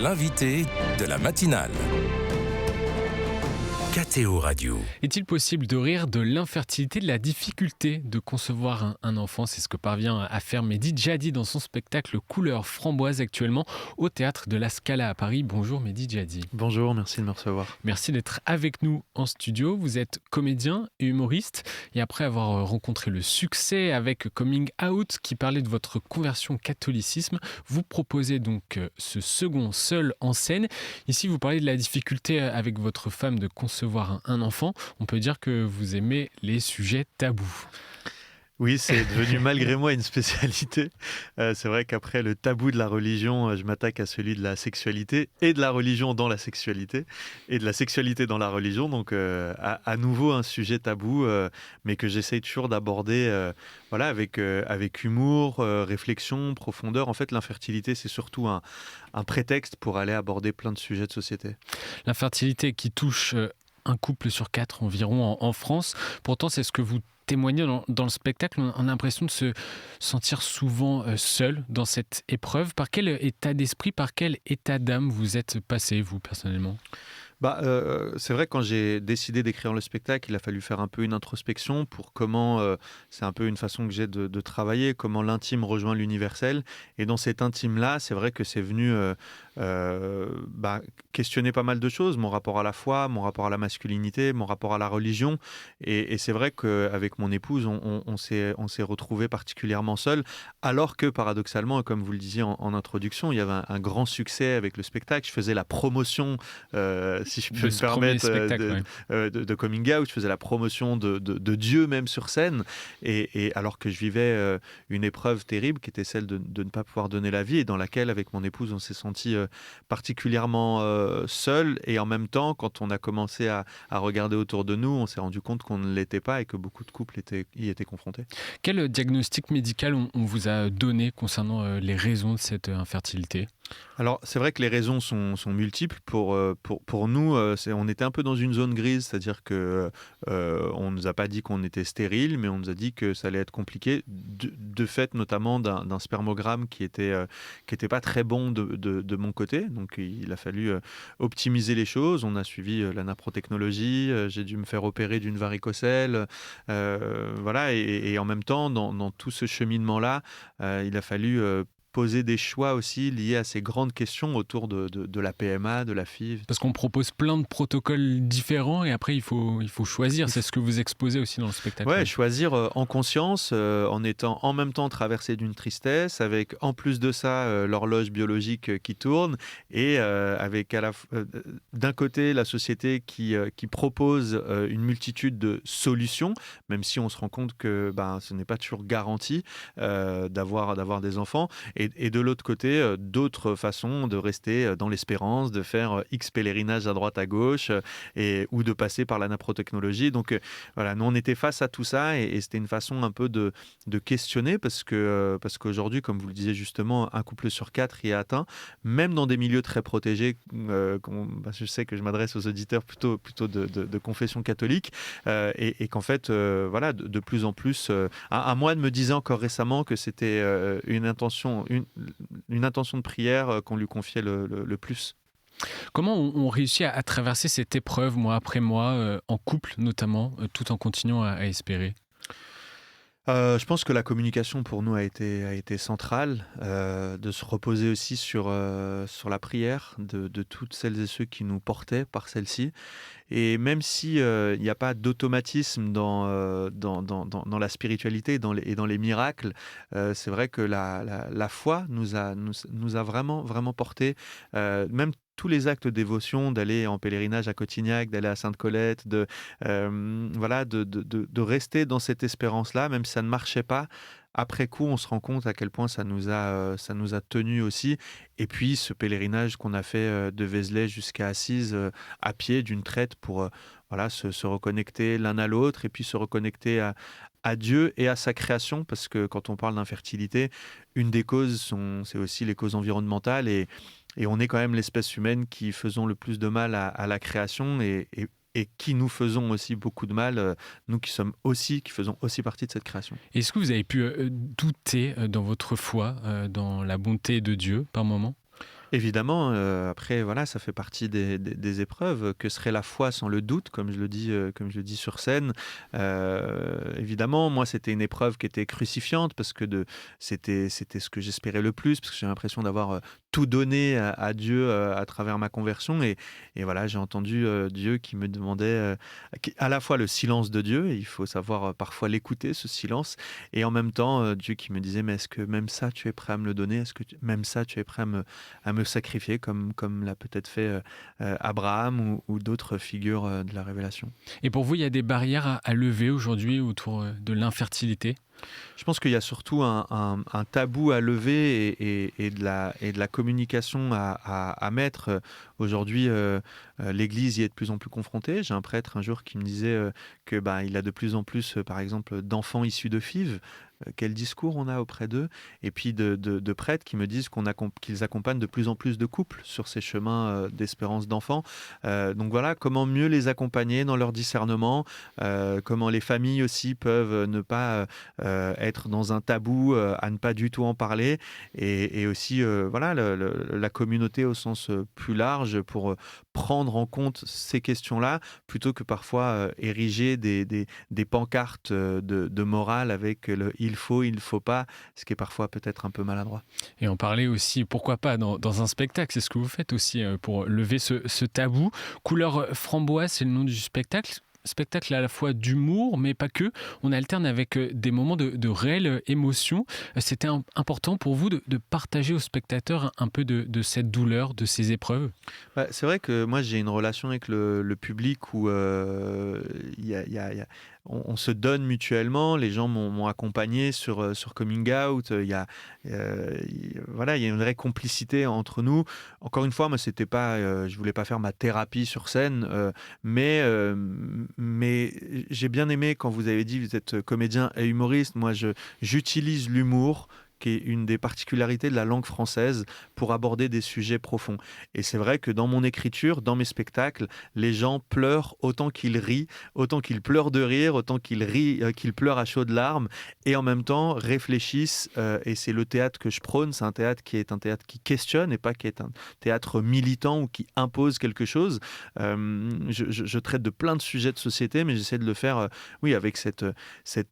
l'invité de la matinale. KTO Radio. Est-il possible de rire de l'infertilité, de la difficulté de concevoir un enfant ? C'est ce que parvient à faire Mehdi Djadi dans son spectacle Couleur framboise actuellement au Théâtre de la Scala à Paris. Bonjour Mehdi Djadi. Bonjour, merci de me recevoir. Merci d'être avec nous en studio. Vous êtes comédien et humoriste et après avoir rencontré le succès avec Coming Out qui parlait de votre conversion au catholicisme, vous proposez donc ce second Seul en scène. Ici, vous parlez de la difficulté avec votre femme de concevoir un enfant. On peut dire que vous aimez les sujets tabous. Oui, c'est devenu malgré moi une spécialité. C'est vrai qu'après le tabou de la religion, je m'attaque à celui de la sexualité et de la religion dans la sexualité et de la sexualité dans la religion. Donc à nouveau un sujet tabou, mais que j'essaye toujours d'aborder avec humour, réflexion, profondeur. En fait, l'infertilité, c'est surtout un prétexte pour aller aborder plein de sujets de société. L'infertilité qui touche un couple sur 4 environ en France. Pourtant, c'est ce que vous témoignez dans le spectacle. On a l'impression de se sentir souvent seul dans cette épreuve. Par quel état d'esprit, par quel état d'âme vous êtes passé, vous, personnellement ? C'est vrai que quand j'ai décidé d'écrire le spectacle, il a fallu faire un peu une introspection pour comment, c'est un peu une façon que j'ai de travailler, comment l'intime rejoint l'universel. Et dans cet intime-là, c'est vrai que c'est venu questionner pas mal de choses, mon rapport à la foi, mon rapport à la masculinité, mon rapport à la religion. Et c'est vrai qu'avec mon épouse, on s'est retrouvés particulièrement seuls, alors que paradoxalement, comme vous le disiez en introduction, il y avait un grand succès avec le spectacle. Je faisais la promotion si je peux me permettre, de Coming Out, je faisais la promotion de Dieu même sur scène, et alors que je vivais une épreuve terrible qui était celle de ne pas pouvoir donner la vie, et dans laquelle, avec mon épouse, on s'est senti particulièrement seul, et en même temps, quand on a commencé à regarder autour de nous, on s'est rendu compte qu'on ne l'était pas et que beaucoup de couples y étaient confrontés. Quel diagnostic médical on vous a donné concernant les raisons de cette infertilité ? Alors, c'est vrai que les raisons sont multiples. Pour nous, on était un peu dans une zone grise, c'est-à-dire que on nous a pas dit qu'on était stérile, mais on nous a dit que ça allait être compliqué, de fait notamment d'un spermogramme qui était pas très bon de mon côté. Donc, il a fallu optimiser les choses. On a suivi la naprotechnologie, j'ai dû me faire opérer d'une varicocèle, et en même temps, dans tout ce cheminement-là, il a fallu poser des choix aussi liés à ces grandes questions autour de la PMA, de la FIV. Parce qu'on propose plein de protocoles différents et après il faut choisir, c'est ce que vous exposez aussi dans le spectacle. Ouais, choisir en conscience, en étant en même temps traversé d'une tristesse, avec en plus de ça l'horloge biologique qui tourne, et avec d'un côté la société qui propose une multitude de solutions, même si on se rend compte que ce n'est pas toujours garanti d'avoir des enfants, et de l'autre côté, d'autres façons de rester dans l'espérance, de faire X pèlerinage à droite, à gauche, ou de passer par la naprotechnologie. Donc nous on était face à tout ça, et c'était une façon un peu de questionner, parce qu'aujourd'hui, comme vous le disiez justement, un couple sur 4 y est atteint, même dans des milieux très protégés. Je sais que je m'adresse aux auditeurs plutôt de confession catholique, et qu'en fait, de plus en plus, un moine me disait encore récemment que c'était une intention de prière qu'on lui confiait le plus. Comment on réussit à traverser cette épreuve mois après mois, en couple notamment, tout en continuant à espérer ? Je pense que la communication pour nous a été centrale, de se reposer aussi sur la prière de toutes celles et ceux qui nous portaient par celle-ci. Et même si il n'y a pas d'automatisme dans la spiritualité et dans les miracles, c'est vrai que la foi nous a vraiment porté, même tous les actes de dévotion, d'aller en pèlerinage à Cotignac, d'aller à Sainte-Colette, de rester dans cette espérance-là, même si ça ne marchait pas. Après coup, on se rend compte à quel point ça nous a tenus aussi. Et puis, ce pèlerinage qu'on a fait de Vézelay jusqu'à Assise, à pied, d'une traite, pour se reconnecter l'un à l'autre, et puis se reconnecter à Dieu et à sa création, parce que quand on parle d'infertilité, une des causes, c'est aussi les causes environnementales, et on est quand même l'espèce humaine qui faisons le plus de mal à la création, et qui nous faisons aussi beaucoup de mal, nous qui faisons aussi partie de cette création. Est-ce que vous avez pu douter dans votre foi, dans la bonté de Dieu par moment ? Évidemment, après voilà, ça fait partie des épreuves. Que serait la foi sans le doute, comme je le dis sur scène. Évidemment, moi, c'était une épreuve qui était crucifiante parce que c'était ce que j'espérais le plus, parce que j'ai l'impression d'avoir tout donné à Dieu à travers ma conversion. Et voilà, j'ai entendu Dieu qui me demandait à la fois le silence de Dieu, et il faut savoir parfois l'écouter, ce silence, et en même temps, Dieu qui me disait, mais est-ce que même ça, tu es prêt à me le donner? Est-ce que même ça, tu es prêt à me sacrifier comme l'a peut-être fait Abraham ou d'autres figures de la Révélation. Et pour vous, il y a des barrières à lever aujourd'hui autour de l'infertilité? Je pense qu'il y a surtout un tabou à lever et de la communication à mettre. Aujourd'hui, l'Église y est de plus en plus confrontée. J'ai un prêtre un jour qui me disait que il a de plus en plus, par exemple, d'enfants issus de FIV. Quel discours on a auprès d'eux, et puis de prêtres qui me disent qu'ils accompagnent de plus en plus de couples sur ces chemins d'espérance d'enfants. Donc voilà, comment mieux les accompagner dans leur discernement, comment les familles aussi peuvent ne pas être dans un tabou, à ne pas du tout en parler, et aussi voilà, la communauté au sens plus large pour prendre en compte ces questions-là, plutôt que parfois ériger des pancartes de morale avec le il faut, il ne faut pas, ce qui est parfois peut-être un peu maladroit. Et en parler aussi, pourquoi pas, dans un spectacle. C'est ce que vous faites aussi pour lever ce tabou. Couleur framboise, c'est le nom du spectacle. Spectacle à la fois d'humour, mais pas que. On alterne avec des moments de réelle émotion. C'était important pour vous de partager aux spectateurs un peu de cette douleur, de ces épreuves? C'est vrai que moi j'ai une relation avec le public où on se donne mutuellement. Les gens m'ont accompagné sur Coming Out. Voilà, il y a une vraie complicité entre nous. Encore une fois, moi c'était pas, je voulais pas faire ma thérapie sur scène, mais j'ai bien aimé quand vous avez dit vous êtes comédien et humoriste. Moi, j'utilise l'humour, qui est une des particularités de la langue française, pour aborder des sujets profonds. Et c'est vrai que dans mon écriture, dans mes spectacles, les gens pleurent autant qu'ils rient, autant qu'ils pleurent de rire, autant qu'ils rient, qu'ils pleurent à chaudes larmes, et en même temps réfléchissent. Et c'est le théâtre que je prône, c'est un théâtre qui questionne, et pas qui est un théâtre militant ou qui impose quelque chose. Je traite de plein de sujets de société, mais j'essaie de le faire, oui, avec cette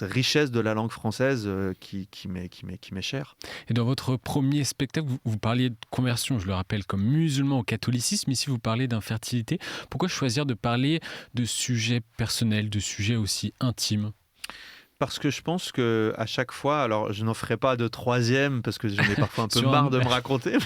richesse de la langue française qui m'est cher. Et dans votre premier spectacle, vous parliez de conversion, je le rappelle, comme musulman au catholicisme. Ici, vous parlez d'infertilité. Pourquoi choisir de parler de sujets personnels, de sujets aussi intimes? Parce que je pense qu'à chaque fois, alors je n'en ferai pas de troisième parce que j'en ai parfois un peu marre de me raconter,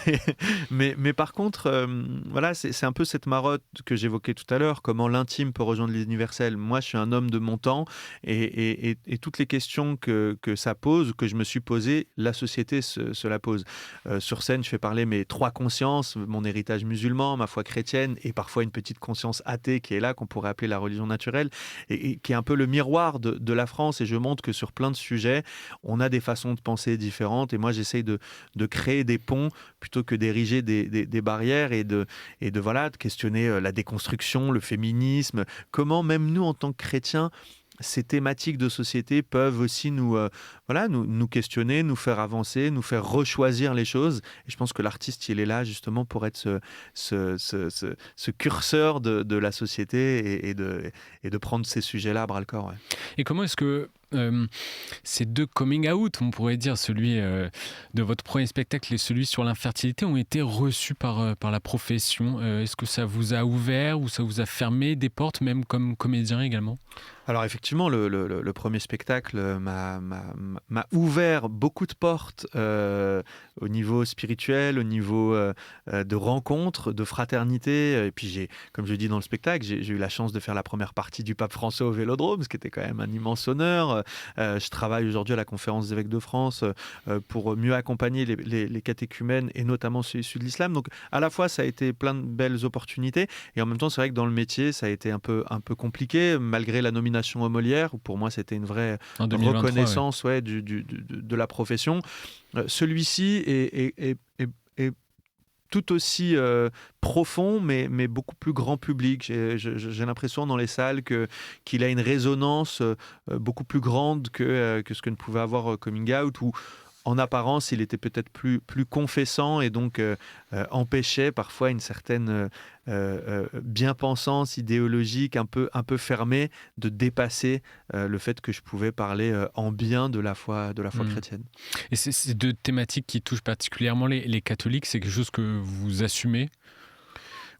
mais par contre, voilà, c'est un peu cette marotte que j'évoquais tout à l'heure, comment l'intime peut rejoindre l'universel. Moi, je suis un homme de mon temps, et toutes les questions que ça pose, que je me suis posées, la société se la pose. Sur scène, je fais parler mes trois consciences, mon héritage musulman, ma foi chrétienne, et parfois une petite conscience athée qui est là, qu'on pourrait appeler la religion naturelle, et qui est un peu le miroir de la France, et je montre que sur plein de sujets, on a des façons de penser différentes, et moi j'essaye de créer des ponts plutôt que d'ériger des barrières, et de questionner la déconstruction, le féminisme, comment même nous en tant que chrétiens, ces thématiques de société peuvent aussi nous questionner, nous faire avancer, nous faire rechoisir les choses. Et je pense que l'artiste, il est là justement pour être ce curseur de la société, et de prendre ces sujets-là à bras-le-corps. Ouais. Et comment est-ce que ces deux coming out, on pourrait dire, celui de votre premier spectacle et celui sur l'infertilité, ont été reçus par la profession? Est-ce que ça vous a ouvert ou ça vous a fermé des portes, même comme comédien également? Alors effectivement, le premier spectacle m'a ouvert beaucoup de portes au niveau spirituel, au niveau de rencontres, de fraternité. Et puis comme je dis dans le spectacle, j'ai eu la chance de faire la première partie du Pape François au Vélodrome, ce qui était quand même un immense honneur. Je travaille aujourd'hui à la Conférence des évêques de France pour mieux accompagner les catéchumènes, et notamment ceux issus de l'islam. Donc à la fois, ça a été plein de belles opportunités, et en même temps, c'est vrai que dans le métier, ça a été un peu compliqué, malgré la nomination au Molière, où pour moi c'était une vraie reconnaissance de la profession. Celui-ci est tout aussi profond, mais beaucoup plus grand public. J'ai l'impression dans les salles qu'il a une résonance beaucoup plus grande que ce que ne pouvait avoir Coming Out, où en apparence, il était peut-être plus confessant et donc empêchait parfois une certaine bien-pensance idéologique un peu fermée de dépasser le fait que je pouvais parler en bien de la foi chrétienne. Et ces deux thématiques qui touchent particulièrement les catholiques, c'est quelque chose que vous assumez ?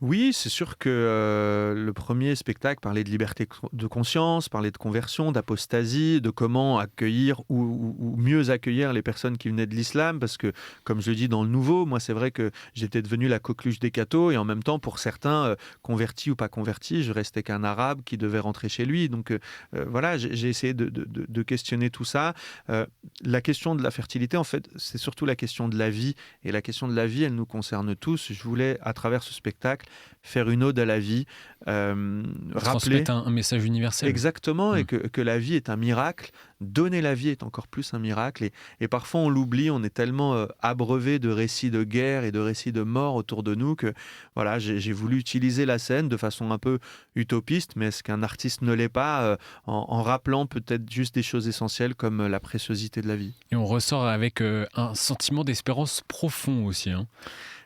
Oui, c'est sûr que le premier spectacle parlait de liberté de conscience, parlait de conversion, d'apostasie, de comment accueillir ou mieux accueillir les personnes qui venaient de l'islam, parce que, comme je le dis dans le nouveau, moi c'est vrai que j'étais devenu la coqueluche des cathos, et en même temps, pour certains, convertis ou pas convertis, je restais qu'un arabe qui devait rentrer chez lui. Donc voilà, j'ai essayé de questionner tout ça. La question de la fertilité, en fait, c'est surtout la question de la vie, et la question de la vie, elle nous concerne tous. Je voulais, à travers ce spectacle, faire une ode à la vie, rappeler un message universel. Exactement, et que la vie est un miracle. Donner la vie est encore plus un miracle, et parfois on l'oublie. On est tellement abreuvé de récits de guerre et de récits de mort autour de nous que voilà, j'ai voulu utiliser la scène de façon un peu utopiste, mais est-ce qu'un artiste ne l'est pas, en rappelant peut-être juste des choses essentielles comme la préciosité de la vie. Et on ressort avec un sentiment d'espérance profond aussi, hein.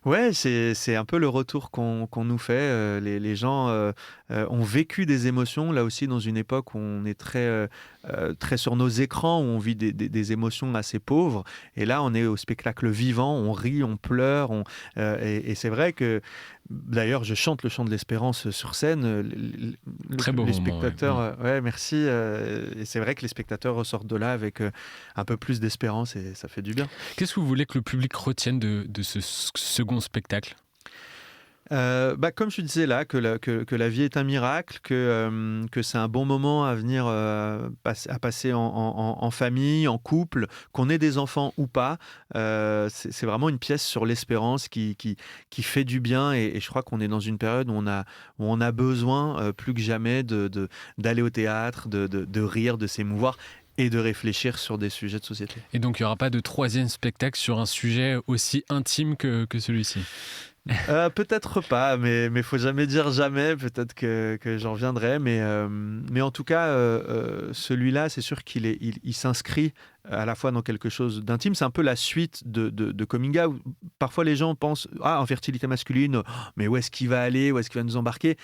Ouais, c'est un peu le retour qu'on nous fait. Les gens ont vécu des émotions, là aussi, dans une époque où on est très sur nos écrans, où on vit des émotions assez pauvres. Et là, on est au spectacle vivant, on rit, on pleure. Et c'est vrai que, d'ailleurs, je chante le chant de l'espérance sur scène. Très beau les moment, spectateurs, ouais, merci. Et c'est vrai que les spectateurs ressortent de là avec un peu plus d'espérance, et ça fait du bien. Qu'est-ce que vous voulez que le public retienne de ce second spectacle ? Comme je disais là, que la vie est un miracle, que c'est un bon moment à venir à passer en famille, en couple, qu'on ait des enfants ou pas. C'est vraiment une pièce sur l'espérance qui fait du bien, et je crois qu'on est dans une période où on a besoin plus que jamais d'aller au théâtre, de rire, de s'émouvoir et de réfléchir sur des sujets de société. Et donc il n'y aura pas de troisième spectacle sur un sujet aussi intime que celui-ci ? Peut-être pas, mais faut jamais dire jamais. Peut-être que j'en reviendrai, mais en tout cas, celui-là, c'est sûr qu'il s'inscrit à la fois dans quelque chose d'intime. C'est un peu la suite de Coming Out. Parfois, les gens pensent en fertilité masculine, mais où est-ce qu'il va aller, où est-ce qu'il va nous embarquer.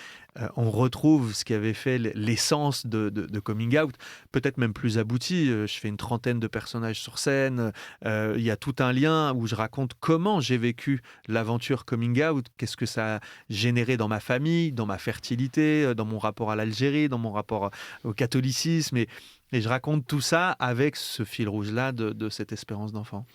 On retrouve ce qui avait fait l'essence de Coming Out, peut-être même plus abouti. Je fais une trentaine de personnages sur scène. Il y a tout un lien où je raconte comment j'ai vécu l'aventure Coming Out, qu'est-ce que ça a généré dans ma famille, dans ma fertilité, dans mon rapport à l'Algérie, dans mon rapport au catholicisme, et je raconte tout ça avec ce fil rouge-là de cette espérance d'enfant.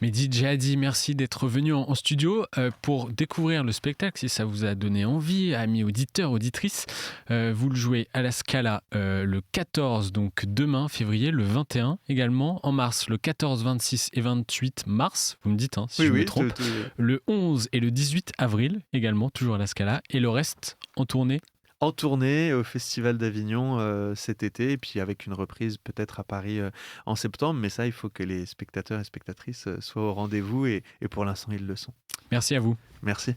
Mehdi Djihadi, merci d'être venu en studio pour découvrir le spectacle. Si ça vous a donné envie, amis auditeurs, auditrices, vous le jouez à la Scala le 14, donc demain, février, le 21 également, en mars, le 14, 26 et 28 mars, vous me dites si je me trompe, le 11 et le 18 avril également, toujours à la Scala, et le reste en tournée. En tournée au Festival d'Avignon cet été, et puis avec une reprise peut-être à Paris en septembre. Mais ça, il faut que les spectateurs et spectatrices soient au rendez-vous, et pour l'instant, ils le sont. Merci à vous. Merci.